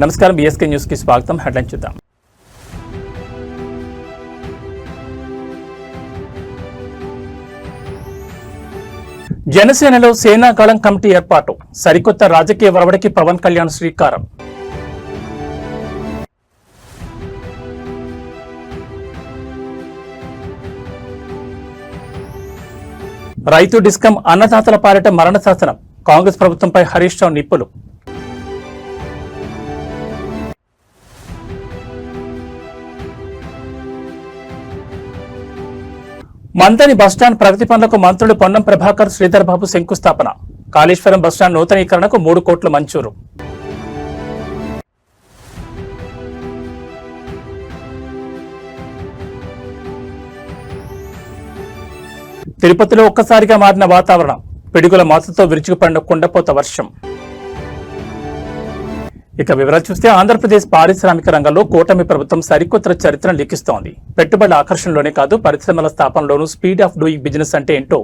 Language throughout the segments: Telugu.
నమస్కారం, బీఎస్కే న్యూస్ కి స్వాగతం. హెడ్లైన్ చూద్దాం. జనసేనలో సేనా గళం కమిటీ ఏర్పాటు, సరికొత్త రాజకీయ వరవడికి పవన్ కళ్యాణ్ శ్రీకారం. రైతు డిస్కం అన్నదాతల పాలిట మరణ శాసనం, కాంగ్రెస్ ప్రభుత్వంపై హరీష్ రావు నిప్పులు. మంతని బస్టాండ్ ప్రగతి పనులకు మంత్రులు పొన్నం ప్రభాకర్, శ్రీధర్ బాబు శంకుస్థాపన. కాళేశ్వరం బస్టాండ్ నూతనీకరణకు 3 కోట్ల మంజూరు. తిరుపతిలో ఒక్కసారిగా మారిన వాతావరణం, పిడుగుల మాతతో విరుచుకుపడిన కుండపోత వర్షం. ఇక వివరాలు చూస్తే, ఆంధ్రప్రదేశ్ పారిశ్రామిక రంగంలో కూటమి ప్రభుత్వం సరికొత్త చరిత్రను లిఖిస్తోంది. పెట్టుబడుల ఆకర్షణలోనే కాదు, పరిశ్రమల స్థాపనలోనూ స్పీడ్ ఆఫ్ డూయింగ్ బిజినెస్ అంటే ఏంటో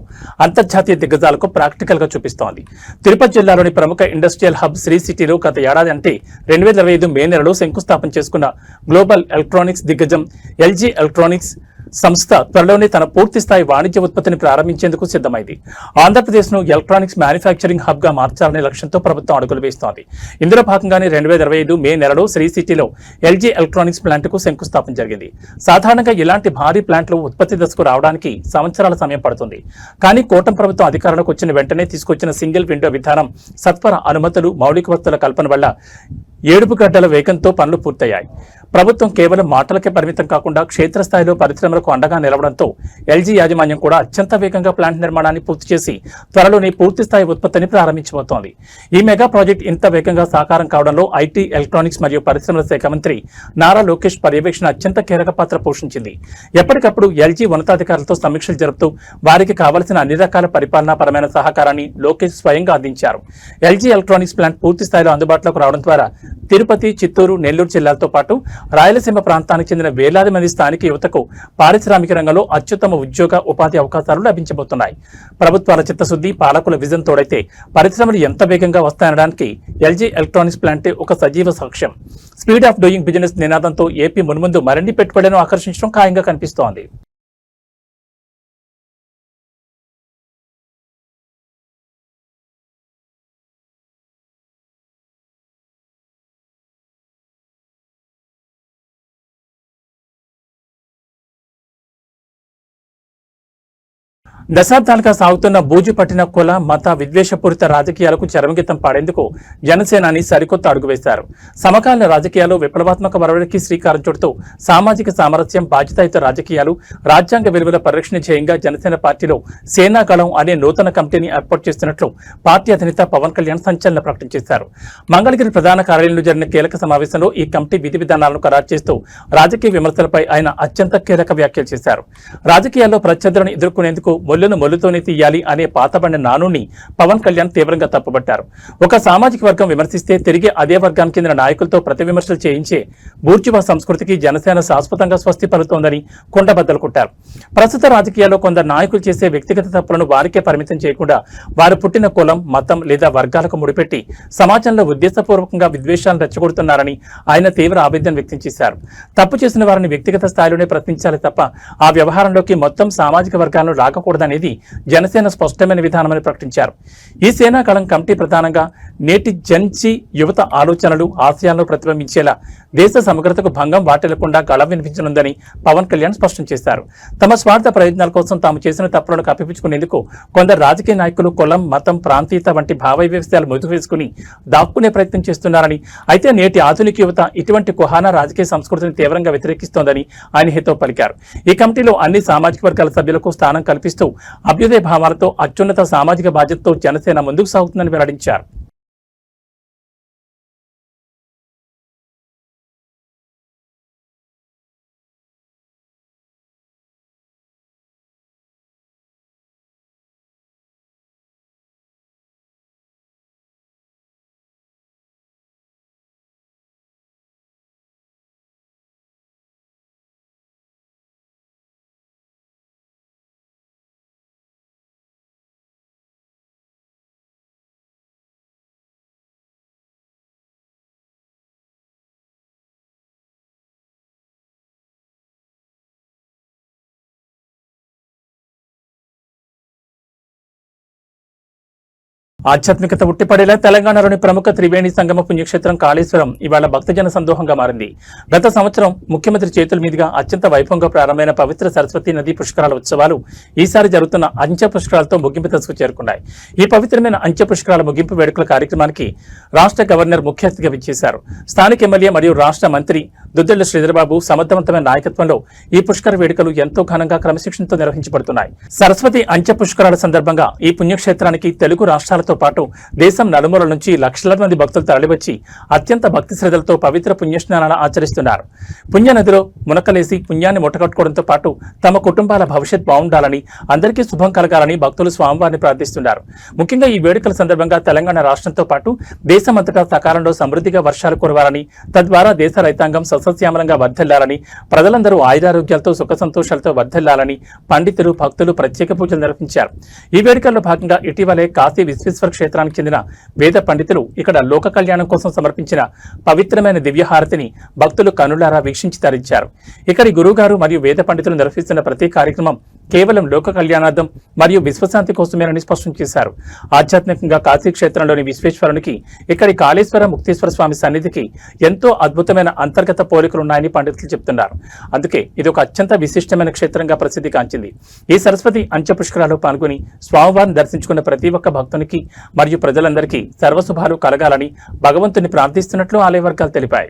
అంతర్జాతీయ దిగ్గజాలకు ప్రాక్టికల్ గా చూపిస్తోంది. తిరుపతి జిల్లాలోని ప్రముఖ ఇండస్ట్రియల్ హబ్ శ్రీ సిటీలో గత ఏడాది అంటే 2025 మే నెలలో శంకుస్థాపన చేసుకున్న గ్లోబల్ ఎలక్ట్రానిక్స్ దిగ్గజం ఎల్జీ ఎలక్ట్రానిక్స్ సంస్థ త్వరలోనే తన పూర్తి స్థాయి వాణిజ్య ఉత్పత్తిని ప్రారంభించేందుకు సిద్ధమైంది. ఆంధ్రప్రదేశ్ ను ఎలక్ట్రానిక్స్ మ్యానుఫ్యాక్చరింగ్ హబ్ గా మార్చాలనే లక్ష్యంతో ప్రభుత్వం అడుగులు వేస్తోంది. ఇందులో భాగంగానే 2025 మే నెలలో శ్రీ సిటీలో ఎల్జీ ఎలక్ట్రానిక్స్ ప్లాంట్ కు శంకుస్థాపన జరిగింది. సాధారణంగా ఇలాంటి భారీ ప్లాంట్లు ఉత్పత్తి దశకు రావడానికి సంవత్సరాల సమయం పడుతుంది. కానీ కూటమి ప్రభుత్వం అధికారంలోకి వచ్చిన వెంటనే తీసుకొచ్చిన సింగిల్ విండో విధానం, సత్వర అనుమతులు, మౌలిక వస్తువుల కల్పన వల్ల 7 గంటల వేగంతో పనులు పూర్తయ్యాయి. ప్రభుత్వం కేవలం మాటలకే పరిమితం కాకుండా క్షేత్రస్థాయిలో పరిశ్రమలకు అండగా నిలవడంతో ఎల్జీ యాజమాన్యం కూడా అత్యంత వేగంగా ప్లాంట్ నిర్మాణాన్ని పూర్తి చేసి త్వరలోనే పూర్తి స్థాయి ఉత్పత్తిని ప్రారంభించబోతోంది. ఈ మెగా ప్రాజెక్ట్ ఇంత వేగంగా సాకారం కావడంలో ఐటీ, ఎలక్ట్రానిక్స్ మరియు పరిశ్రమల శాఖ మంత్రి నారా లోకేష్ పర్యవేక్షణ అత్యంత కీలక పాత్ర పోషించింది. ఎప్పటికప్పుడు ఎల్జీ ఉన్నతాధికారులతో సమీక్షలు జరుపుతూ వారికి కావలసిన అన్ని రకాల పరిపాలనాపరమైన సహకారాన్ని లోకేష్ స్వయంగా అందించారు. ఎల్జీ ఎలక్ట్రానిక్స్ ప్లాంట్ పూర్తి స్థాయిలో అందుబాటులోకి రావడం ద్వారా తిరుపతి, చిత్తూరు, నెల్లూరు జిల్లాలతో పాటు రాయలసీమ ప్రాంతానికి చెందిన వేలాది మంది స్థానిక యువతకు పారిశ్రామిక రంగంలో అత్యుత్తమ ఉద్యోగ, ఉపాధి అవకాశాలు లభించబోతున్నాయి. ప్రభుత్వాల చిత్తశుద్ధి, పాలకుల విజన్ తోడైతే పరిశ్రమలు ఎంత వేగంగా వస్తాయనడానికి ఎల్జీ ఎలక్ట్రానిక్స్ ప్లాంటే ఒక సజీవ సాక్ష్యం. స్పీడ్ ఆఫ్ డూయింగ్ బిజినెస్ నినాదంతో ఏపీ మున్ముందు మరిన్ని పెట్టుబడులను ఆకర్షించడం ఖాయంగా కనిపిస్తోంది. దశాబ్దాలుగా సాగుతున్న బూజు పట్టిన కుల, మత, విద్వేషపూరిత రాజకీయాలకు చరమగీతం పాడేందుకు జనసేనాని సరికొత్త అడుగు వేశారు. సమకాలీన రాజకీయాలు విప్లవాత్మక వరవడికి శ్రీకారం చుడుతూ సామాజిక సామరస్యం, బాధ్యతాయుత రాజకీయాలు, రాజ్యాంగ విలువల పరిరక్షణ ధ్యేయంగా జనసేన పార్టీలో సేనా గళం అనే నూతన కమిటీని ఏర్పాటు చేస్తున్నట్లు పార్టీ అధినేత పవన్ కళ్యాణ్ సంచలన ప్రకటన చేశారు. మంగళగిరి ప్రధాన కార్యాలయంలో జరిగిన కీలక సమావేశంలో ఈ కమిటీ విధి విధానాలను ఖరారు చేస్తూ రాజకీయ విమర్శలపై ఆయన అత్యంత కీలక వ్యాఖ్యలు చేశారు. రాజకీయాల్లో ప్రత్యర్థులను ఎదుర్కొనేందుకు మొల్లును మొల్లుతోనే తీయాలి అనే పాతబడిన నానుని పవన్ కళ్యాణ్ తీవ్రంగా తప్పుపట్టారు. ఒక సామాజిక వర్గం విమర్శిస్తే తిరిగి అదే వర్గానికి చెందిన నాయకులతో ప్రతి విమర్శలు చేయించే బూర్జువా సంస్కృతికి జనసేన శాశ్వతంగా స్వస్తి పలుతోందని కుండబద్దలు కొట్టారు. ప్రస్తుత రాజకీయాల్లో కొందరు నాయకులు చేసే వ్యక్తిగత తప్పులను వారికే పరిమితం చేయకుండా వారు పుట్టిన కులం, మతం లేదా వర్గాలకు ముడిపెట్టి సమాజంలో ఉద్దేశపూర్వకంగా విద్వేషాలను రెచ్చగొడుతున్నారని ఆయన తీవ్ర ఆవేదన వ్యక్తం చేశారు. తప్పు చేసిన వారిని వ్యక్తిగత స్థాయిలోనే ప్రశ్నించాలి తప్ప ఆ వ్యవహారంలోకి మొత్తం సామాజిక వర్గాలను రాకూడదని అనేది జనసేన స్పష్టమైన విధానమని ప్రకటించారు. ఈ సేనా కళం కమిటీ ప్రధానంగా నేటి జన్జీ యువత ఆలోచనలు, ఆశయాలను ప్రతిబింబించేలా దేశ సమగ్రతకు భంగం వాటిల్లకుండా గళం వినిపించనుందని పవన్ కళ్యాణ్ స్పష్టం చేశారు. తమ స్వార్థ ప్రయోజనాల కోసం తాము చేసిన తప్పులను కప్పిపుచ్చుకునేందుకు కొందరు రాజకీయ నాయకులు కులం, మతం, ప్రాంతీయత వంటి భావ వ్యవస్థలు ముదుగు వేసుకుని దాక్కునే ప్రయత్నం చేస్తున్నారని, అయితే నేటి ఆధునిక యువత ఇటువంటి కుహానా రాజకీయ సంస్కృతిని తీవ్రంగా వ్యతిరేకిస్తోందని ఆయన హితవు పలికారు. ఈ కమిటీలో అన్ని సామాజిక వర్గాల సభ్యులకు స్థానం కల్పిస్తూ అభ్యుదయ భావాలతో అత్యున్నత సామాజిక బాధ్యతతో జనసేన ముందుకు సాగుతుందని వెల్లడించారు. ఆధ్యాత్మికత ఉట్టిపడేలా తెలంగాణలోని ప్రముఖ త్రివేణి సంగమ పుణ్యక్షేత్రం కాళేశ్వరం ఇవాళ భక్తజన సందోహంగా మారింది. గత సంవత్సరం ముఖ్యమంత్రి చేతుల మీదుగా అత్యంత వైభవంగా ప్రారంభమైన పవిత్ర సరస్వతి నదీ పుష్కరాల ఉత్సవాలు ఈసారి జరుగుతున్న అంచె పుష్కరాలతో ముగింపు దశకు చేరుకున్నాయి. ఈ పవిత్రమైన అంచె పుష్కరాల ముగింపు వేడుకల కార్యక్రమానికి రాష్ట్ర గవర్నర్ ముఖ్య అతిథిగా విచ్చేశారు. స్థానిక ఎమ్మెల్యే మరియు రాష్ట్ర మంత్రి దుద్దెళ్ల శ్రీధరబాబు సమర్థవంతమైన నాయకత్వంలో ఈ పుష్కర వేడుకలు ఎంతో ఘనంగా క్రమశిక్షణతో నిర్వహించబడుతున్నాయి. సరస్వతి అంచె పుష్కరాల సందర్భంగా ఈ పుణ్యక్షేత్రానికి తెలుగు రాష్ట్రాలతో పాటు దేశం నలుమూలల నుంచి లక్షలాది మంది భక్తులు తరలివచ్చి అత్యంత భక్తి శ్రద్ధలతో పవిత్ర పుణ్యస్నానాలు ఆచరిస్తున్నారు. పుణ్యనదిలో మునకలేసి పుణ్యాన్ని ముట్టగట్టుకోవడంతో పాటు తమ కుటుంబాల భవిష్యత్ బాగుండాలని, అందరికీ శుభం కలగాలని భక్తులు స్వామివారిని ప్రార్థిస్తున్నారు. ముఖ్యంగా ఈ వేడుకల సందర్భంగా తెలంగాణ రాష్ట్రంతో పాటు దేశమంతటా సకాలంలో సమృద్ధిగా వర్షాలు కురవాలని, తద్వారా దేశ రైతాంగం సస్యశ్యామలంగా వర్ధిల్లాలని, ప్రజలందరూ ఆయురారోగ్యాలతో సుఖ సంతోషాలతో వర్ధిల్లాలని పండితులు, భక్తులు ప్రత్యేక పూజలు నిర్వహించారు. ఈ వేడుకల్లో భాగంగా ఇటీవలే కాశీ విశ్వేశ్వర క్షేత్రానికి చెందిన వేద పండితులు ఇక్కడ లోక కళ్యాణం కోసం సమర్పించిన పవిత్రమైన దివ్యహారతిని భక్తులు కనులారా వీక్షించి తరించారు. ఇక్కడి గురువుగారు మరియు వేద పండితులు నిర్వహిస్తున్న ప్రతి కార్యక్రమం కేవలం లోక కళ్యాణార్థం మరియు విశ్వశాంతి కోసమేనని స్పష్టం చేశారు. ఆధ్యాత్మికంగా కాశీ క్షేత్రంలోని విశ్వేశ్వరునికి ఇక్కడి కాళేశ్వర ముక్తేశ్వర స్వామి సన్నిధికి ఎంతో అద్భుతమైన అంతర్గత పోలికలున్నాయని పండితులు చెబుతున్నారు. అందుకే ఇది ఒక అత్యంత విశిష్టమైన క్షేత్రంగా ప్రసిద్ధి కాంచింది. ఈ సరస్వతి అంచె పుష్కరాల్లో పాల్గొని స్వామివారిని దర్శించుకున్న ప్రతి ఒక్క భక్తునికి మరియు ప్రజలందరికీ సర్వశుభాలు కలగాలని భగవంతుని ప్రార్థిస్తున్నట్లు ఆలయ వర్గాలు తెలిపాయి.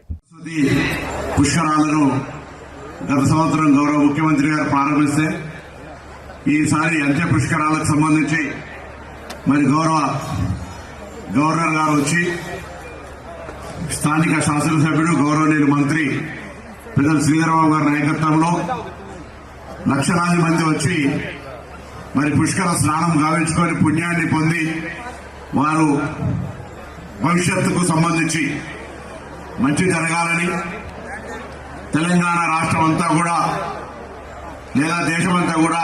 గత సంవత్సరం గౌరవ ముఖ్యమంత్రి గారు ప్రారంభిస్తే ఈసారి అంచె పుష్కరాలకు సంబంధించి మరి గౌరవ గవర్నర్ గారు వచ్చి స్థానిక శాసనసభ్యుడు గౌరవనీయులు మంత్రి పెద్దలు శ్రీధరబాబు గారి నాయకత్వంలో లక్షలాది మంది వచ్చి మరి పుష్కర స్నానం గావించుకొని పుణ్యాన్ని పొంది వారు భవిష్యత్తుకు సంబంధించి మంచి జరగాలని, తెలంగాణ రాష్ట్రం అంతా కూడా లేదా దేశమంతా కూడా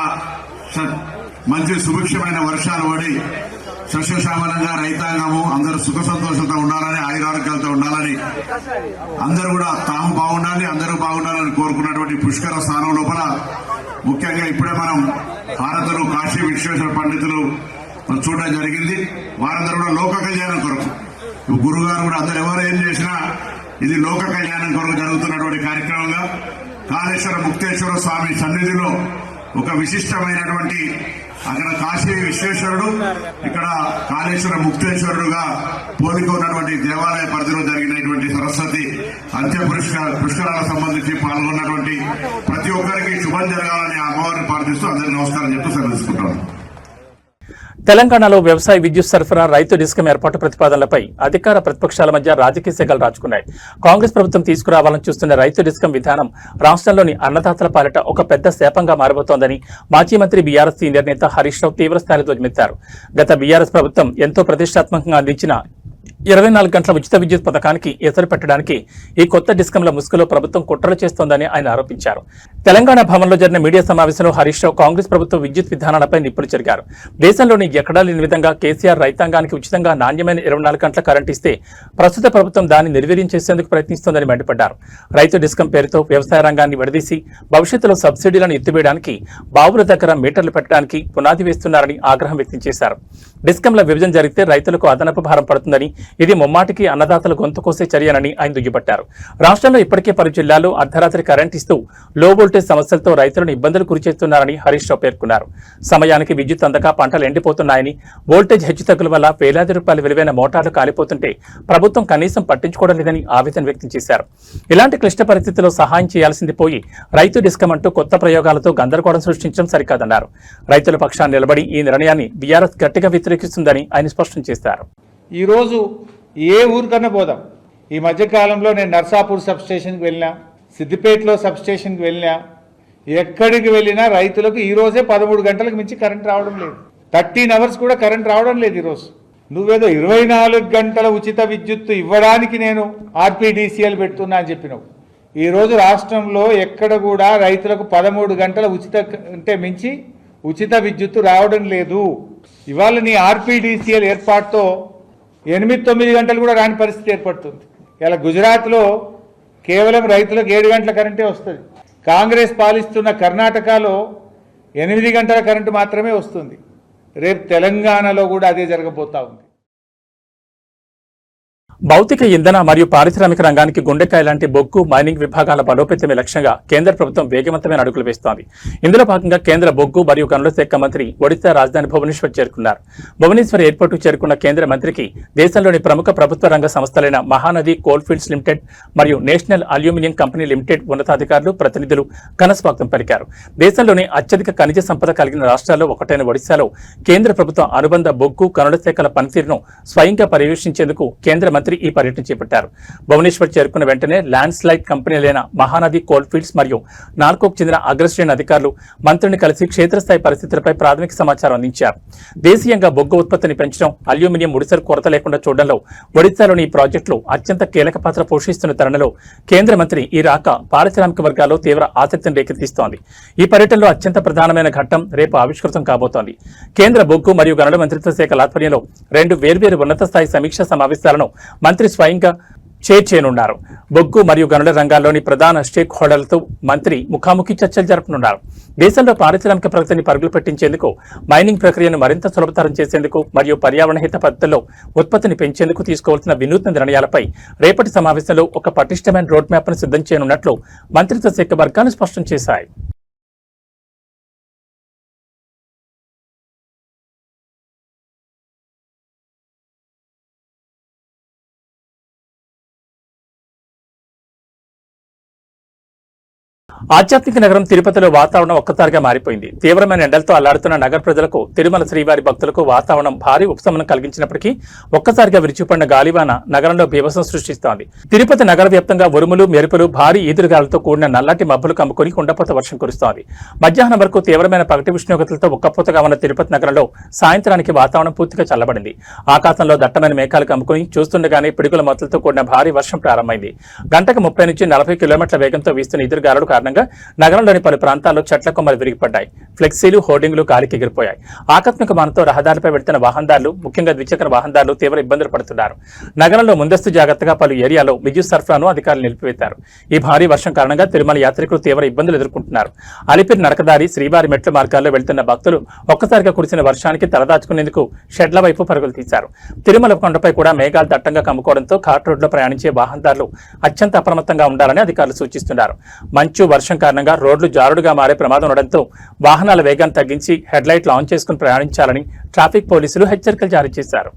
మంచి సుభిక్షమైన వర్షాలు పడి సస్యశ్యామలంగా రైతాంగము అందరూ సుఖ సంతోషంతో ఉండాలని, ఆయురారోగ్యాలతో ఉండాలని, అందరూ కూడా తాము బాగుండాలి, అందరూ బాగుండాలని కోరుకున్నటువంటి పుష్కర స్థానం లోపల ముఖ్యంగా ఇప్పుడే మనం భారతలు కాశీ విశ్వేశ్వర పండితులు చూడడం జరిగింది. వారందరూ కూడా లోక కళ్యాణం కొరకు, గురుగారు కూడా అందరు ఎవరు ఏం చేసినా ఇది లోక కళ్యాణం కొరకు జరుగుతున్నటువంటి కార్యక్రమంగా కాళేశ్వర ముక్తేశ్వర స్వామి సన్నిధిలో ఒక విశిష్టమైనటువంటి అక్కడ కాశీ విశ్వేశ్వరుడు, ఇక్కడ కాళేశ్వర ముక్తేశ్వరుడుగా పోలిక ఉన్నటువంటి దేవాలయ పరిధిలో జరిగినటువంటి సరస్వతి అంత్య పుష్కరాలకు సంబంధించి పాల్గొన్నటువంటి ప్రతి ఒక్కరికి శుభం జరగాలని అమ్మవారిని ప్రార్థిస్తూ అందరికీ నమస్కారం చెప్తూ సెలవుకుంటాను. తెలంగాణలో వ్యవసాయ విద్యుత్ సరఫరా, రైతు డిస్కం ఏర్పాటు ప్రతిపాదనలపై అధికార ప్రతిపక్షాల మధ్య రాజకీయ సెగలు రాచుకున్నాయి. కాంగ్రెస్ ప్రభుత్వం తీసుకురావాలని చూస్తున్న రైతు డిస్కం విధానం రాష్ట్రంలోని అన్నదాతల పాలిట ఒక పెద్ద శాపంగా మారబోతోందని మాజీ మంత్రి బీఆర్ఎస్ సీనియర్ నేత హరీష్ రావు తీవ్రస్థాయిలో ధ్వజమెత్తారు. గత బీఆర్ఎస్ ప్రభుత్వం ఎంతో ప్రతిష్టాత్మకంగా అందించిన 24 గంటల ఉచిత విద్యుత్ పథకానికి ఎసరు పెట్టడానికి ఈ కొత్త డిస్కంల ముసుగులో ప్రభుత్వం కుట్రలు చేస్తోందని ఆయన ఆరోపించారు. తెలంగాణ భవన్లో జరిగిన మీడియా సమావేశంలో హరీష్ రావు కాంగ్రెస్ ప్రభుత్వ విద్యుత్ విధానాలపై నిప్పులు చెరిగారు. దేశంలోని ఎక్కడా లేని విధంగా కేసీఆర్ రైతాంగానికి ఉచితంగా నాణ్యమైన 24 గంటల కరెంట్ ఇస్తే ప్రస్తుత ప్రభుత్వం దాన్ని నిర్వీర్యం చేసేందుకు ప్రయత్నిస్తోందని మండిపడ్డారు. రైతు డిస్కం పేరుతో వ్యవసాయ రంగాన్ని విడదీసి భవిష్యత్తులో సబ్సిడీలను ఎత్తివేయడానికి, బావుల దగ్గర మీటర్లు పెట్టడానికి పునాది వేస్తున్నారని ఆగ్రహం వ్యక్తం చేశారు. డిస్కంల విభజన జరిగితే రైతులకు అదనపు భారం పడుతుందని, ఇది ముమ్మాటికి అన్నదాతల గొంతు కోసే చర్యనని ఆయన దుయ్యబట్టారు. రాష్ట్రంలో ఇప్పటికే పలు జిల్లాల్లో అర్ధరాత్రి కరెంట్ ఇస్తూ లో వోల్టేజ్ సమస్యలతో రైతులను ఇబ్బందులు గురిచేస్తున్నారని హరీష్ రావు పేర్కొన్నారు. సమయానికి విద్యుత్ అందక పంటలు ఎండిపోతున్నాయని, వోల్టేజ్ హెచ్చుతగ్గుల వల్ల వేలాది రూపాయల విలువైన మోటార్లు కాలిపోతుంటే ప్రభుత్వం కనీసం పట్టించుకోవడం లేదని ఆవేదన వ్యక్తం చేశారు. ఇలాంటి క్లిష్ట పరిస్థితుల్లో సహాయం చేయాల్సింది పోయి రైతు డిస్కం అంటూ కొత్త ప్రయోగాలతో గందరగోళం సృష్టించడం సరికాదన్నారు. రైతుల పక్షాన్ని నిలబడి ఈ నిర్ణయాన్ని బీఆర్ఎస్ గట్టిగా వ్యతిరేకిస్తుందని ఆయన స్పష్టం చేశారు. ఈరోజు ఏ ఊరికన్నా పోదాం. ఈ మధ్యకాలంలో నేను నర్సాపూర్ సబ్స్టేషన్కి వెళ్ళినా, సిద్దిపేటలో సబ్స్టేషన్కి వెళ్ళినా, ఎక్కడికి వెళ్ళినా రైతులకు ఈరోజే 13 గంటలకు మించి కరెంట్ రావడం లేదు. 13 అవర్స్ కూడా కరెంట్ రావడం లేదు. ఈరోజు నువ్వేదో 24 గంటల ఉచిత విద్యుత్తు ఇవ్వడానికి నేను ఆర్పీడీసీఎల్ పెడుతున్నా అని చెప్పినావు. ఈరోజు రాష్ట్రంలో ఎక్కడ కూడా రైతులకు 13 గంటల ఉచిత అంటే మించి ఉచిత విద్యుత్తు రావడం లేదు. ఇవాళ నీ ఆర్పీడీసీఎల్ ఏర్పాటుతో 8-9 గంటలు కూడా రాని పరిస్థితి ఏర్పడుతుంది. ఇలా గుజరాత్లో కేవలం రైతులకు 7 గంటల కరెంటే వస్తుంది. కాంగ్రెస్ పాలిస్తున్న కర్ణాటకలో 8 గంటల కరెంటు మాత్రమే వస్తుంది. రేపు తెలంగాణలో కూడా అదే జరగబోతా ఉంది. భౌతిక ఇంధన మరియు పారిశ్రామిక రంగానికి గుండెకాయ లాంటి బొగ్గు మైనింగ్ విభాగాల బలోపేతమే లక్ష్యంగా కేంద్ర ప్రభుత్వం వేగవంతమైన అడుగులు వేస్తోంది. ఇందులో భాగంగా కేంద్ర బొగ్గు మరియు గనుల శాఖ మంత్రి ఒడిశా రాజధాని భువనేశ్వర్ చేరుకున్నారు. భువనేశ్వర్ ఎయిర్పోర్టుకు చేరుకున్న కేంద్ర మంత్రికి దేశంలోని ప్రముఖ ప్రభుత్వ రంగ సంస్థలైన మహానది కోల్ ఫీల్డ్స్ లిమిటెడ్ మరియు నేషనల్ అల్యూమినియం కంపెనీ లిమిటెడ్ ఉన్నతాధికారులు ప్రతినిధులు ఘనస్వాగతం పలికారు. దేశంలోని అత్యధిక ఖనిజ సంపద కలిగిన రాష్ట్రాల్లో ఒకటైన ఒడిశాలో కేంద్ర ప్రభుత్వం అనుబంధ బొగ్గు గనుల శాఖల పనితీరును స్వయంగా పర్యవేక్షించేందుకు కేంద్ర మంత్రి ఈ పర్యటన చేపట్టారు. భువనేశ్వర్ చేరుకున్న వెంటనే ల్యాండ్ స్లైడ్ కంపెనీలైన మహానది కోల్ ఫీల్డ్స్ మరియు నాల్కోకు చెందిన అగ్రశ్రేణి అధికారులు మంత్రిని కలిసి క్షేత్రస్థాయి పరిస్థితులపై ప్రాథమిక సమాచారం అందించారు. దేశీయంగా బొగ్గు ఉత్పత్తిని పెంచడం, అల్యూమినియం ముడిసరు కొరత లేకుండా చూడడంలో ఒడిశాలోని ఈ ప్రాజెక్టులు అత్యంత కీలక పాత్ర పోషిస్తున్న తరుణంలో కేంద్ర మంత్రి ఈ రాక పారిశ్రామిక వర్గాల్లో తీవ్ర ఆసక్తిని రేకెత్తిస్తోంది. ఈ పర్యటనలో అత్యంత ప్రధానమైన ఘట్టం రేపు ఆవిష్కృతం కాబోతోంది. కేంద్ర బొగ్గు మరియు గనుల మంత్రిత్వ శాఖల ఆధ్వర్యంలో 2 వేర్వేరు ఉన్నత స్థాయి సమీక్షా సమావేశాలను మంత్రి స్వయంగా చేయనున్నారు. బొగ్గు మరియు గనుల రంగాల్లోని ప్రధాన స్టేక్ హోల్డర్లతో మంత్రి ముఖాముఖి చర్చలు జరపనున్నారు. దేశంలో పారిశ్రామిక ప్రగతిని పరుగులు పెట్టించేందుకు, మైనింగ్ ప్రక్రియను మరింత సులభతరం చేసేందుకు మరియు పర్యావరణ హిత పద్ధతుల్లో ఉత్పత్తిని పెంచేందుకు తీసుకోవాల్సిన వినూత్న నిర్ణయాలపై రేపటి సమావేశంలో ఒక పటిష్టమైన రోడ్ మ్యాప్ను సిద్ధం చేయనున్నట్లు మంత్రిత్వ శాఖ వర్గాలు స్పష్టం చేశాయి. ఆధ్యాత్మిక నగరం తిరుపతిలో వాతావరణం ఒక్కసారిగా మారిపోయింది. తీవ్రమైన ఎండలతో అల్లాడుతున్న నగర ప్రజలకు, తిరుమల శ్రీవారి భక్తులకు వాతావరణం భారీ ఉపశమనం కలిగించినప్పటికీ ఒక్కసారిగా విరిచిపడిన గాలివాన నగరంలో బీభత్సం సృష్టిస్తోంది. తిరుపతి నగర వ్యాప్తంగా ఉరుములు, మెరుపులు, భారీ ఈదురుగాలతో కూడిన నల్లటి మబ్బులు కమ్ముకొని కుండపోత వర్షం కురుస్తోంది. మధ్యాహ్నం వరకు తీవ్రమైన పగటి ఉష్ణోగ్రతలతో ఉక్కపోతగా ఉన్న తిరుపతి నగరంలో సాయంత్రానికి వాతావరణం పూర్తిగా చల్లబడింది. ఆకాశంలో దట్టమైన మేఘాలు కమ్ముకొని చూస్తుండగానే పిడుగుల మొత్తలతో కూడిన భారీ వర్షం ప్రారంభమైంది. గంటకు 30 నుంచి 40 కిలోమీటర్ల వేగంతో వీస్తున్న ఈదురుగాలుల కారణంగా నగరంలోని పలు ప్రాంతాల్లో చెట్ల కొమ్మలు విరిగిపడ్డాయి. ఫ్లెక్సీలు, హోర్డింగ్లు గాలికి ఎగిరిపోయాయి. ఆకస్మిక వానతో రహదారిపై వెళ్తున్న వాహనదారులు, ముఖ్యంగా ద్విచక్ర వాహనదారులు తీవ్ర ఇబ్బందులు పడుతున్నారు. నగరంలో ముందస్తు జాగ్రత్తగా పలు ఏరియాలో విద్యుత్ సరఫరాను అధికారులు నిలిపివేశారు. ఈ భారీ వర్షం కారణంగా తిరుమల యాత్రికులు తీవ్ర ఇబ్బందులు ఎదుర్కొంటున్నారు. అలిపిరి నడకదారి, శ్రీవారి మెట్ల మార్గాల్లో వెళ్తున్న భక్తులు ఒక్కసారిగా కురిసిన వర్షానికి తలదాచుకునేందుకు షెడ్ల వైపు పరుగులు తీశారు. తిరుమల కొండపై కూడా మేఘాలు దట్టంగా కమ్ముకోవడంతో ఘాట్ రోడ్లో ప్రయాణించే వాహనదారులు అత్యంత అప్రమత్తంగా ఉండాలని అధికారులు సూచిస్తున్నారు. మంచు, వర్షం కారణంగా రోడ్లు జారుడుగా మారే ప్రమాదం ఉండడంతో వాహనాల వేగాన్ని తగ్గించి హెడ్ లైట్లు ఆన్ చేసుకుని ప్రయాణించాలని ట్రాఫిక్ పోలీసులు హెచ్చరికలు జారీ చేశారు.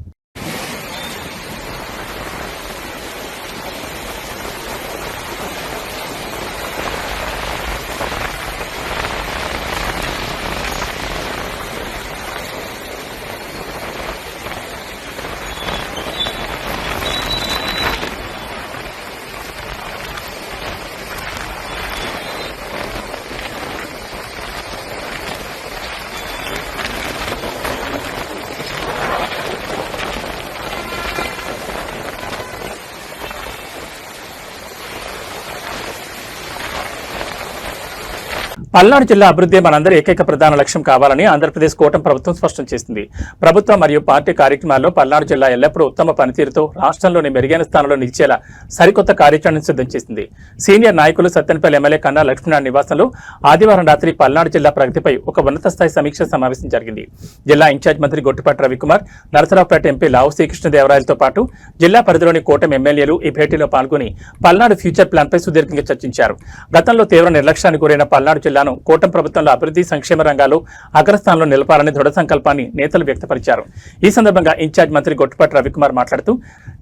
పల్నాడు జిల్లా అభివృద్ధి మనందరి ఏకైక ప్రధాన లక్ష్యం కావాలని ఆంధ్రప్రదేశ్ కూటమి ప్రభుత్వం స్పష్టం చేసింది. ప్రభుత్వం మరియు పార్టీ కార్యక్రమాల్లో పల్నాడు జిల్లా ఎల్లప్పుడూ ఉత్తమ పనితీరుతో రాష్ట్రంలోని మెరుగైన స్థానంలో నిలిచేలా సరికొత్త కార్యాచరణను సిద్ధం చేసింది. సీనియర్ నాయకులు సత్తెనపల్లి ఎమ్మెల్యే కన్నా లక్ష్మీనారాయణ నివాసంలో ఆదివారం రాత్రి పల్నాడు జిల్లా ప్రగతిపై ఒక ఉన్నత స్థాయి సమీక్ష సమావేశం జరిగింది. జిల్లా ఇన్ఛార్జ్ మంత్రి గొట్టిపాటి రవికుమార్, నరసరావుపేట ఎంపీ లావు శ్రీకృష్ణదేవరాయలతో పాటు జిల్లా పరిధిలోని కూటమి ఎమ్మెల్యేలు ఈ భేటీలో పాల్గొని పల్నాడు ఫ్యూచర్ ప్లాన్పై సుదీర్ఘంగా చర్చించారు. గతంలో తీవ్ర నిర్లక్ష్యానికి గురైన పల్నాడు జిల్లాను కూటమి ప్రభుత్వంలో అభివృద్ధి, సంక్షేమ రంగాల్లో అగ్రస్థానంలో నిలపాలని దృఢ సంకల్పాన్ని నేతలు వ్యక్తపరిచారు. ఈ సందర్భంగా ఇన్ఛార్జ్ మంత్రి గొట్టిపాటి రవికుమార్ మాట్లాడుతూ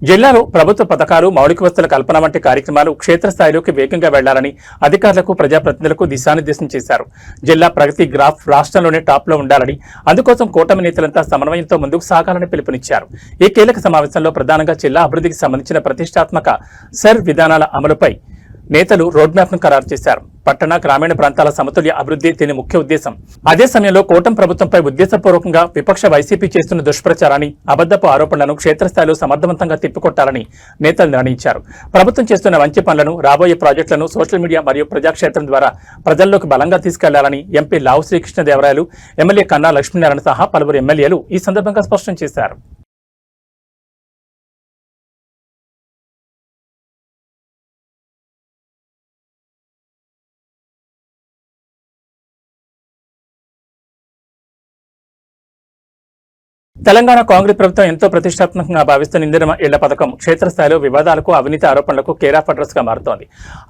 జిల్లాలో ప్రభుత్వ పథకాలు, మౌలిక వసతుల కల్పన వంటి కార్యక్రమాలు క్షేత్రస్థాయిలోకి వేగంగా వెళ్లాలని అధికారులకు, ప్రజాప్రతినిధులకు దిశానిర్దేశం చేశారు. జిల్లా ప్రగతి గ్రాఫ్ రాష్ట్రంలోనే టాప్ లో ఉండాలని, అందుకోసం కూటమి నేతలంతా సమన్వయంతో ముందుకు సాగాలని పిలుపునిచ్చారు. ఈ కీలక సమావేశంలో ప్రధానంగా జిల్లా అభివృద్ధికి సంబంధించిన ప్రతిష్టాత్మక సర్ విధానాల అమలుపై నేతలు రోడ్ మ్యాప్ ను ఖరారు చేశారు. పట్టణ, గ్రామీణ ప్రాంతాల సమతుల్య అభివృద్ధి దీని ముఖ్య ఉద్దేశం. అదే సమయంలో కూటమి ప్రభుత్వంపై ఉద్దేశపూర్వకంగా విపక్ష వైసీపీ చేస్తున్న దుష్ప్రచారాన్ని, అబద్ధపు ఆరోపణలను క్షేత్రస్థాయిలో సమర్థవంతంగా తిప్పికొట్టాలని నేతలు నిర్ణయించారు. ప్రభుత్వం చేస్తున్న మంచి పనులను, రాబోయే ప్రాజెక్టులను సోషల్ మీడియా మరియు ప్రజాక్షేత్రం ద్వారా ప్రజల్లోకి బలంగా తీసుకెళ్లాలని ఎంపీ లావు శ్రీకృష్ణదేవరాయలు, ఎమ్మెల్యే కన్నా లక్ష్మీనారాయణ సహా పలువురు ఎమ్మెల్యేలు ఈ సందర్భంగా స్పష్టం చేశారు. తెలంగాణ కాంగ్రెస్ ప్రభుత్వం ఎంతో ప్రతిష్టాత్మకంగా భావిస్తున్న ఇందిరమ్మ ఇళ్ల పథకం క్షేత్రస్థాయిలో వివాదాలకు అవినీతి ఆరోపణలకు కేర్ ఆఫ్ అడ్రస్ గా మారుతోంది.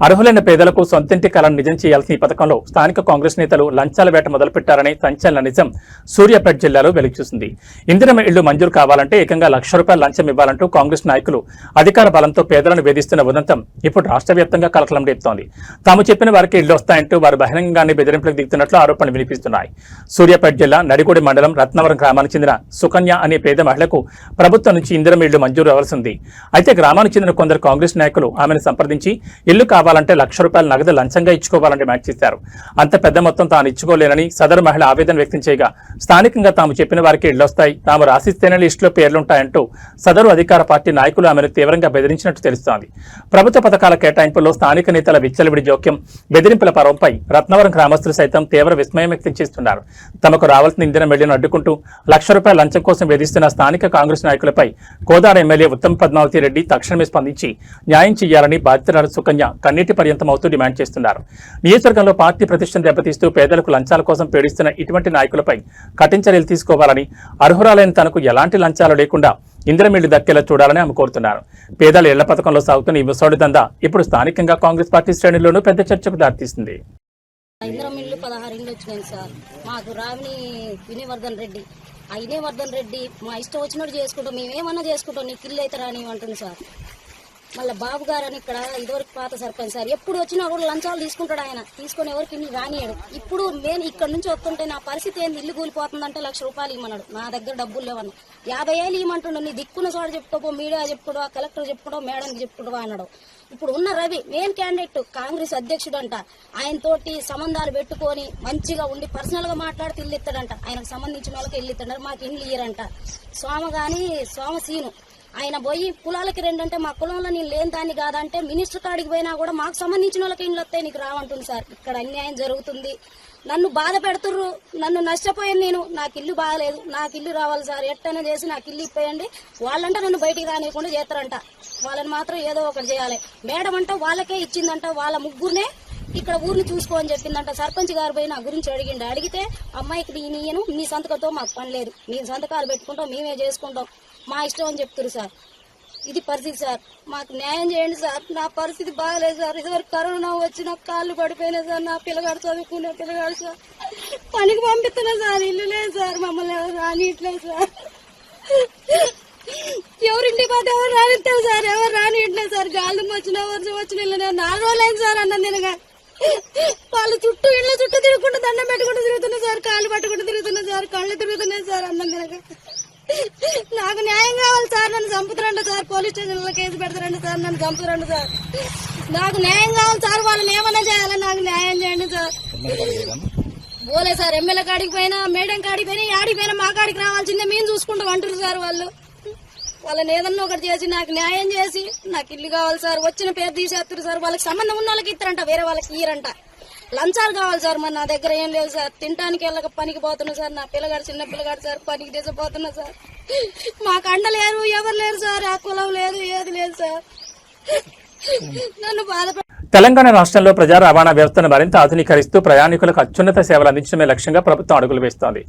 అర్హులైన పేదలకు సొంతింటి కలను నిజం చేయాల్సిన ఈ పథకంలో స్థానిక కాంగ్రెస్ నేతలు లంచాల వేట మొదలుపెట్టారనే సంచలన నిజం సూర్యాపేట జిల్లాలో వెలుగుచూసింది. ఇందిరమ్మ ఇళ్లు మంజూరు కావాలంటే ఏకంగా ₹1,00,000 లంచం ఇవ్వాలంటూ కాంగ్రెస్ నాయకులు అధికార బలంతో పేదలను వేధిస్తున్న ఉదంతం ఇప్పుడు రాష్ట్ర వ్యాప్తంగా కలకలం రేపుతోంది. తాము చెప్పిన వారికి ఇళ్లు వస్తాయంటూ వారు బహిరంగంగానే బెదిరింపులకు దిగుతున్నట్లు ఆరోపణలు వినిపిస్తున్నాయి. సూర్యాపేట జిల్లా నడిగూడి మండలం రత్నవరం గ్రామానికి చెందిన సుకన్య అనే పేద మహిళకు ప్రభుత్వం నుంచి ఇందిరమ్మ ఇళ్లు మంజూరు అవ్వాల్సి ఉంది. అయితే గ్రామానికి చెందిన కొందరు కాంగ్రెస్ నాయకులు ఆమెను సంప్రదించి ఇల్లు కావాలంటే ₹1,00,000 నగదు లంచంగా ఇచ్చుకోవాలని డిమాండ్ చేశారు. అంత పెద్ద మొత్తం తాను ఇచ్చుకోలేనని సదరు మహిళ ఆవేదన వ్యక్తం చేయగా స్థానికంగా తాము చెప్పిన వారికి ఇళ్లొస్తాయి, తాము రాసిస్తేనే లిస్టులో పేర్లుంటాయంటూ సదరు అధికార పార్టీ నాయకులు ఆమెను తీవ్రంగా బెదిరించినట్టు తెలుస్తోంది. ప్రభుత్వ పథకాల కేటాయింపుల్లో స్థానిక నేతల విచ్చలవిడి జోక్యం, బెదిరింపుల పర్వంపై రత్నవరం గ్రామస్తులు సైతం తీవ్ర విస్మయం వ్యక్తం చేస్తున్నారు. తమకు రావాల్సిన ఇందిరమ్మ ఇళ్లను అడ్డుకుంటూ ₹1,00,000 లంచం కోసం వేధిస్తున్న స్థానిక కాంగ్రెస్ నాయకులపై కోదాడ ఎమ్మెల్యే ఉత్తమ్ పద్మావతి రెడ్డి తక్షణమే స్పందించి న్యాయం చేయాలని బాధితురాలు సుకన్య కన్నీటి పర్యంతమవుతూ డిమాండ్ చేస్తున్నారు. నియోజకవర్గంలో పార్టీ ప్రతిష్టను దెబ్బతీస్తూ పేదలకు లంచాల కోసం పీడిస్తున్న ఇటువంటి నాయకులపై కఠిన చర్యలు తీసుకోవాలని, అర్హురాలైన తనకు ఎలాంటి లంచాలు లేకుండా ఇందిరమ్మ ఇళ్లు దక్కేలా చూడాలని ఆమె కోరుతున్నారు. పేదల ఇళ్ల పథకంలో సాగుతున్న ఈ ముసోడి దందా ఇప్పుడు స్థానికంగా కాంగ్రెస్ పార్టీ శ్రేణుల్లోనూ పెద్ద చర్చకు దారితీసింది. ఇందిరమ్మ ఇల్లు 16 ఇళ్ళు వచ్చినాయి సార్. మాకు రావిని వినయవర్ధన్ రెడ్డి, ఆ వినయవర్ధన్ రెడ్డి మా ఇష్టం వచ్చినట్టు చేసుకుంటాం, మేమేమన్నా చేసుకుంటాం, నీకు ఇల్లు అయితే రాని అంటుంది సార్. మళ్ళీ బాబు గారు అని ఇక్కడ ఇదివరకు పాత సర్పంచ్ సార్, ఎప్పుడు వచ్చినా కూడా లంచాలు తీసుకుంటాడు ఆయన, తీసుకొని ఎవరికి ఇల్లు రానియాడు. ఇప్పుడు నేను ఇక్కడ నుంచి వస్తుంటే నా పరిస్థితి ఏంది, ఇల్లు కూలిపోతుందంటే ₹1,00,000 ఇవ్వమన్నాడు. నా దగ్గర డబ్బులు లేవన్నా 50,000 ఇవ్వమంటుండు. నీ దిక్కున్న చోట చెప్పుకోపో, మీడియా చెప్పుకోవా, కలెక్టర్ చెప్పుకోవడం, మేడంకి చెప్పుకోవా అన్నాడు. ఇప్పుడు ఉన్న రవి మెయిన్ క్యాండిడేట్, కాంగ్రెస్ అధ్యక్షుడు అంట, ఆయనతోటి సంబంధాలు పెట్టుకొని మంచిగా ఉండి పర్సనల్ గా మాట్లాడితే ఇల్లు ఇస్తాడంట. ఆయనకు సంబంధించిన వాళ్ళకి ఇల్లు ఇస్తాడు, మాకు ఇల్లు ఇయ్యరంట. సోమసీను ఆయన పోయి కులాలకి 2 అంటే మా కులంలో నేను లేని దాన్ని కాదంటే మినిస్టర్ కాడికి పోయినా కూడా మాకు సంబంధించిన వాళ్ళకి ఇల్లు వస్తాయి, నీకు రావంటుంది సార్. ఇక్కడ అన్యాయం జరుగుతుంది, నన్ను బాధ పెడుతుర్రు, నన్ను నష్టపోయాను నేను, నాకు ఇల్లు బాగలేదు, నాకు ఇల్లు రావాలి సార్, ఎట్టైనా చేసి నాకు ఇల్లు ఇప్పేయండి. వాళ్ళంటే నన్ను బయటికి రానియకుండా చేస్తారంట, వాళ్ళని మాత్రం ఏదో ఒకటి చేయాలి. మేడం అంట వాళ్ళకే ఇచ్చిందంట, వాళ్ళ ముగ్గురునే ఇక్కడ ఊరిని చూసుకో అని చెప్పిందంట. సర్పంచ్ గారు పోయి నా గురించి అడిగితే అమ్మాయికి నేను నీ సంతకంతో మాకు పని లేదు, నీ సంతకాలు పెట్టుకుంటాం, మేమే చేసుకుంటాం, మా ఇష్టం అని చెప్తున్నారు సార్. ఇది పరిస్థితి సార్, మాకు న్యాయం చేయండి సార్. నా పరిస్థితి బాగలేదు సార్, ఇదివరకు కరోనా వచ్చి నాకు కాళ్ళు పడిపోయినాయి సార్, నా పిల్లగాడు చదువుకునే పిల్లగాడు సార్, పనికి పంపిస్తున్నా సార్, ఇల్లు లేదు సార్, మమ్మల్ని ఎవరు రానియట్లేదు సార్, ఎవరింటికి పోతే ఎవరు రానిస్తారు సార్, ఎవరు రానియట్లేదు సార్. గాలి వచ్చిన వర్షం వచ్చిన ఇల్లు 4 రోజులైంది సార్ అన్నం తినగా. వాళ్ళు చుట్టూ ఇళ్ళ చుట్టూ తిరుగుకుంటూ దండం పెట్టుకుంటూ తిరుగుతున్నా సార్, కాళ్ళు పట్టుకుంటూ తిరుగుతున్నా సార్, కళ్ళు తిరుగుతున్నాయి సార్ అన్నం తినగా. నాకు న్యాయం కావాలి సార్, నన్ను చంపుతారంట సార్, పోలీస్ స్టేషన్లో కేసు పెడతారంట సార్, నన్ను చంపుతారంట సార్, నాకు న్యాయం కావాలి సార్, వాళ్ళని ఏమన్నా చేయాలని నాకు న్యాయం చేయండి సార్. పోలే సార్, ఎమ్మెల్యే కాడికి పోయినా, మేడం కాడికి పోయినా, యాడికి పోయినా మా కాడికి రావాల్సిందే, మేము చూసుకుంటాం అంటారు సార్. వాళ్ళని ఏదన్నా ఒకటి చేసి నాకు న్యాయం చేసి నాకు ఇల్లు కావాలి సార్. వచ్చిన పేరు తీసేస్తారు సార్, వాళ్ళకి సంబంధం ఉన్న వాళ్ళకి ఇస్తారంట, వేరే వాళ్ళకి ఇయ్యరంట. లంచాలు కావాలి సార్, మరి నా దగ్గర ఏం లేదు సార్, తినడానికి వెళ్ళక పనికి పోతున్నా సార్, నా పిల్లగాడు చిన్న పిల్లగాడు సార్, పనికి తీసిపోతున్నా సార్, మాకు అండ లేరు, ఎవరు లేరు సార్, ఆ కులం లేదు, ఏది లేదు సార్, నన్ను బాధ. తెలంగాణ రాష్ట్రంలో ప్రజా రవాణా వ్యవస్థను మరింత ఆధునీకరిస్తూ ప్రయాణికులకు అత్యున్నత సేవలు అందించడమే లక్ష్యంగా ప్రభుత్వం అడుగులు వేస్తోంది.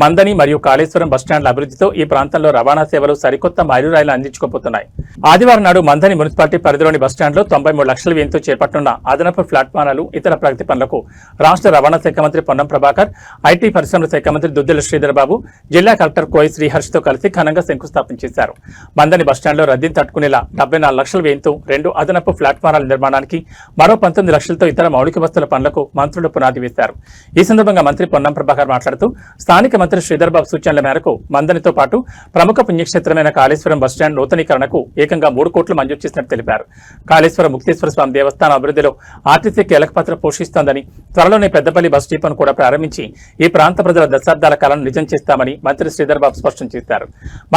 మందని మరియు కాళేశ్వరం బస్టాండ్ల అభివృద్ధితో ఈ ప్రాంతంలో రవాణా సేవలు సరికొత్త మైలురాయిలు అందించుకోబోతున్నాయి. ఆదివారం నాడు మందని మున్సిపాలిటీ పరిధిలోని బస్టాండ్లో 93 లక్షల వ్యయంతో చేపట్టనున్న అదనపు ప్లాట్ఫారాలు, ఇతర ప్రగతి పనులకు రాష్ట్ర రవాణా శాఖ మంత్రి పొన్నం ప్రభాకర్, ఐటీ పరిశ్రమల శాఖ మంత్రి దుద్దిల శ్రీధర్ బాబు, జిల్లా కలెక్టర్ కోయి శ్రీహర్షితో కలిసి ఘనంగా శంకుస్థాపన చేశారు. మందని బస్టాండ్లో రద్దీని తట్టుకునేలా 74 లక్షల వ్యయంతో 2 అదనపు ప్లాట్ఫారాల నిర్మాణానికి, మరో 19 లక్షలతో ఇతర మౌలిక వస్తువుల పనులకు మంత్రులు పునాది వేశారు. ఈ సందర్భంగా మంత్రి పొన్నం ప్రభాకర్ మాట్లాడుతూ స్థానిక మంత్రి శ్రీధర్ బాబు సూచనల మేరకు మందనితో పాటు ప్రముఖ పుణ్యక్షేత్రమైన కాళేశ్వరం బస్టాండ్ నూతనీకరణకు ఏకంగా 3 కోట్లు మంజూరు చేసినట్టు తెలిపారు. కాళేశ్వరం ముక్తేశ్వర స్వామి దేవస్థానం అభివృద్ధిలో ఆర్టీసీ కీలక పాత్ర పోషిస్తోందని, త్వరలోనే పెద్దపల్లి బస్ డిపోను కూడా ప్రారంభించి ఈ ప్రాంత ప్రజల దశాబ్దాల కళను నిజం చేస్తామని మంత్రి శ్రీధర్ బాబు స్పష్టం చేశారు.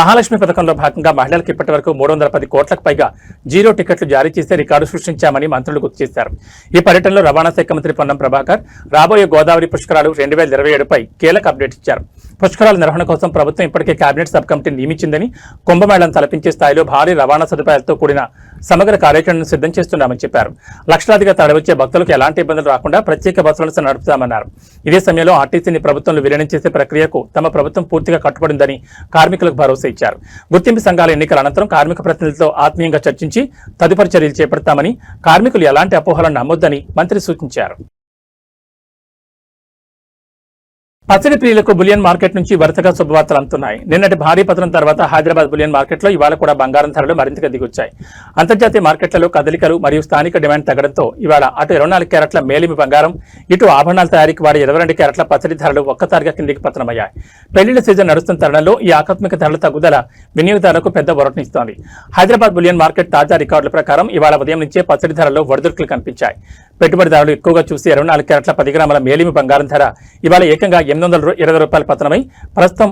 మహాలక్ష్మి పథకంలో భాగంగా మహిళలకు ఇప్పటి వరకు 310 కోట్లకు పైగా 0 టికెట్లు జారీ చేసే రికార్డు సృష్టించామని మంత్రులు గుర్తు చేశారు. ఈ పర్యటనలో రవాణా శాఖ మంత్రి పొన్నం ప్రభాకర్ రాబోయే గోదావరి పుష్కరాలు 2027పై కీలక అప్డేట్ ఇచ్చారు. పుష్కరాల నిర్వహణ కోసం ప్రభుత్వం ఇప్పటికే కేబినెట్ సబ్ కమిటీని నియమించిందని, కుంభమేళాను తలపించే స్థాయిలో భారీ రవాణా సదుపాయాలతో కూడిన సమగ్ర కార్యాచరణను సిద్ధం చేస్తున్నామని చెప్పారు. లక్షలాదిగా తరలివచ్చే భక్తులకు ఎలాంటి ఇబ్బందులు రాకుండా ప్రత్యేక బస్సులను నడుపుతామన్నారు. ఇదే సమయంలో ఆర్టీసీని ప్రభుత్వంలో విలీనం చేసే ప్రక్రియకు తమ ప్రభుత్వం పూర్తిగా కట్టుబడిందని కార్మికులకు భరోసా ఇచ్చారు. గుర్తింపు సంఘాల ఎన్నికల అనంతరం కార్మిక ప్రతినిధులతో ఆత్మీయంగా చర్చించి తదుపరి చర్యలు చేపడతామని, కార్మికులు ఎలాంటి అపోహలను నమ్మొద్దని మంత్రి సూచించారు. పచ్చడి ప్రియులకు బులియన్ మార్కెట్ నుంచి వరుసగా శుభవార్తలు అందుతున్నాయి. నిన్నటి భారీ పతనం తర్వాత హైదరాబాద్ బులియన్ మార్కెట్లో ఇవాళ కూడా బంగారం ధరలు మరింతగా దిగొచ్చాయి. అంతర్జాతీయ మార్కెట్లలో కదలికలు మరియు స్థానిక డిమాండ్ తగ్గడంతో ఇవాళ అటు 24 క్యారెట్ల మేలిమి బంగారం, ఇటు ఆభరణాల తయారీకి వాడే 22 క్యారెట్ల పచ్చడి ధరలు ఒక్కసారిగా కిందికి పతనమయ్యాయి. పెళ్లిళ్ల సీజన్ నడుస్తున్న తరుణంలో ఈ ఆకస్మిక ధరల తగ్గుదల వినియోగదారులకు పెద్ద ఊరటనిస్తోంది. హైదరాబాద్ బులియన్ మార్కెట్ తాజా రికార్డుల ప్రకారం ఇవాళ ఉదయం నుంచే పచ్చడి ధరల్లో ఒడిదుడుకులు కనిపించాయి. పెట్టుబడిదారులు ఎక్కువగా చూసి 24 క్యారెట్ల 10 గ్రాముల మేలిమి బంగారం ధర ఇవాళ ఏకంగా 820 రూపాయల పతనమై ప్రస్తుతం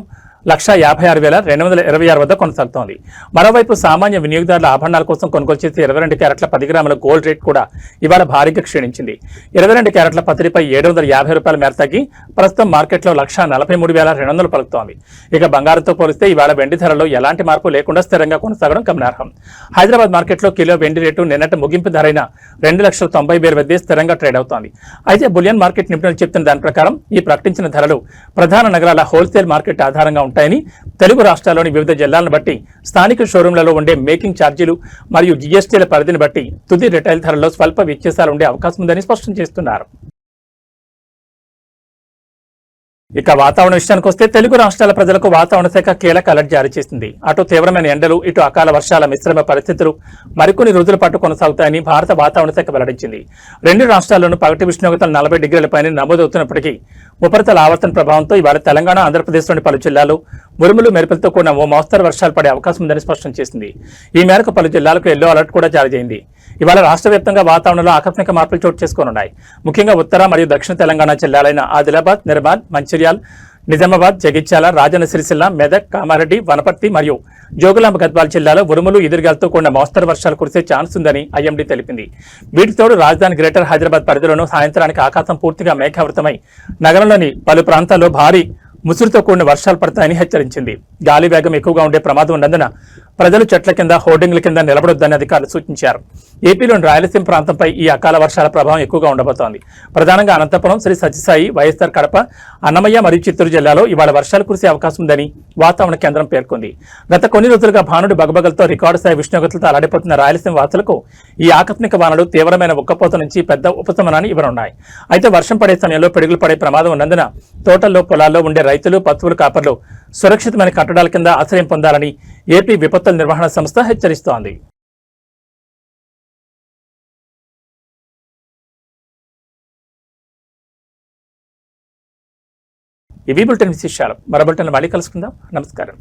1,56,226 వద్ద కొనసాగుతోంది. మరోవైపు సామాన్య వినియోగదారుల ఆభరణాల కోసం కొనుగోలు చేసే 22 క్యారెట్ల 10 గ్రాముల గోల్డ్ రేట్ కూడా ఇవాళ భారీగా క్షీణించింది. 22 క్యారెట్ల పత్తిపై 750 రూపాయల మేర తగ్గి ప్రస్తుతం మార్కెట్లో 1,43,200 పలుకుతోంది. ఇక బంగారంతో పోలిస్తే ఇవాళ వెండి ధరలో ఎలాంటి మార్పు లేకుండా స్థిరంగా కొనసాగడం గమనార్హం. హైదరాబాద్ మార్కెట్లో కిలో వెండి రేటు నిన్నటి ముగింపు ధరైన 2,90,000 వద్దే స్థిరంగా ట్రేడ్ అవుతోంది. అయితే బులియన్ మార్కెట్ నిపుణులు చెప్తున్న దాని ప్రకారం ఈ ప్రకటించిన ధరలు ప్రధాన నగరాల హోల్సేల్ మార్కెట్ ఆధారంగా ఉంటాయని, తెలుగు రాష్ట్రాల్లోని వివిధ జిల్లాలను బట్టి స్థానిక షోరూంలలో ఉండే మేకింగ్ ఛార్జీలు మరియు జీఎస్టీల పరిధిని బట్టి తుది రిటైల్ ధరల్లో స్వల్ప వ్యత్యాసాలు ఉండే అవకాశం ఉందని స్పష్టం చేస్తున్నారు. ఇక వాతావరణ విషయానికి వస్తే తెలుగు రాష్ట్రాల ప్రజలకు వాతావరణ శాఖ కీలక అలర్ట్ జారీ చేసింది. అటు తీవ్రమైన ఎండలు, ఇటు అకాల వర్షాల మిశ్రమ పరిస్థితులు మరికొన్ని రోజుల పాటు కొనసాగుతాయని భారత వాతావరణ శాఖ వెల్లడించింది. 2 రాష్ట్రాల్లోనూ పగటి ఉష్ణోగ్రతలు 40 డిగ్రీల పైన నమోదవుతున్నప్పటికీ ఉపరితల ఆవర్తన ప్రభావంతో ఇవాళ తెలంగాణ, ఆంధ్రప్రదేశ్లోని పలు జిల్లాల్లో ఉరుములు మెరుపులతో కూడిన ఓ మోస్తరు వర్షాలు పడే అవకాశం ఉందని స్పష్టం చేసింది. ఈ మేరకు పలు జిల్లాలకు ఎల్లో అలర్ట్ కూడా జారీ చేసింది. ఇవాళ రాష్ట్ర వ్యాప్తంగా వాతావరణంలో ఆకస్మిక మార్పులు చోటు చేసుకోనున్నాయి. ముఖ్యంగా ఉత్తర మరియు దక్షిణ తెలంగాణ జిల్లాలైన ఆదిలాబాద్, నిర్మల్, మంచిర్యాల్, నిజామాబాద్, జగిత్యాల, రాజన్న సిరిసిల్ల, మెదక్, కామారెడ్డి, వనపర్తి మరియు జోగులాంబ గద్వాల జిల్లాలో ఉరుములు, ఈదురుగాలతో కూడిన మోస్తరు వర్షాలు కురిసే ఛాన్స్ ఉందని ఐఎండీ తెలిపింది. వీటితోడు రాజధాని గ్రేటర్ హైదరాబాద్ పరిధిలోనూ సాయంత్రానికి ఆకాశం పూర్తిగా మేఘావృతమై నగరంలోని పలు ప్రాంతాల్లో భారీ ముసురుతో కూడిన వర్షాలు పడతాయని హెచ్చరించింది. గాలి వేగం ఎక్కువగా ఉండే ప్రమాదం ఉన్నందున ప్రజలు చెట్ల కింద, హోర్డింగ్ల కింద నిలబడొద్దని అధికారులు సూచించారు. ఏపీలోని రాయలసీమ ప్రాంతంపై ఈ అకాల వర్షాల ప్రభావం ఎక్కువగా ఉండబోతోంది. ప్రధానంగా అనంతపురం, శ్రీ సత్యసాయి, వైఎస్ఆర్ కడప, అన్నమయ్య మరియు చిత్తూరు జిల్లాలో ఇవాళ వర్షాలు కురిసే అవకాశం ఉందని వాతావరణ కేంద్రం పేర్కొంది. గత కొన్ని రోజులుగా భానుడి బగబగలతో రికార్డు స్థాయి ఉష్ణోగ్రతలతో అలడిపోతున్న రాయలసీమ వాసులకు ఈ ఆకస్మిక వానలు తీవ్రమైన ఉక్కపోత నుంచి పెద్ద ఉపశమనాన్ని ఇవ్వనున్నాయి. అయితే వర్షం పడే సమయంలో పిడుగులు పడే ప్రమాదం ఉన్నందున తోటల్లో, పొలాల్లో ఉండే రైతులు, పశువుల కాపర్లు సురక్షితమైన కట్టడాల కింద ఆశ్రయం పొందాలని ఏపీ విపత్తుల నిర్వహణ సంస్థ హెచ్చరిస్తోంది. ఇవి బులెటిన్ విశేషాలు. మరో బులెటిన్ మళ్ళీ కలుసుకుందాం. నమస్కారం.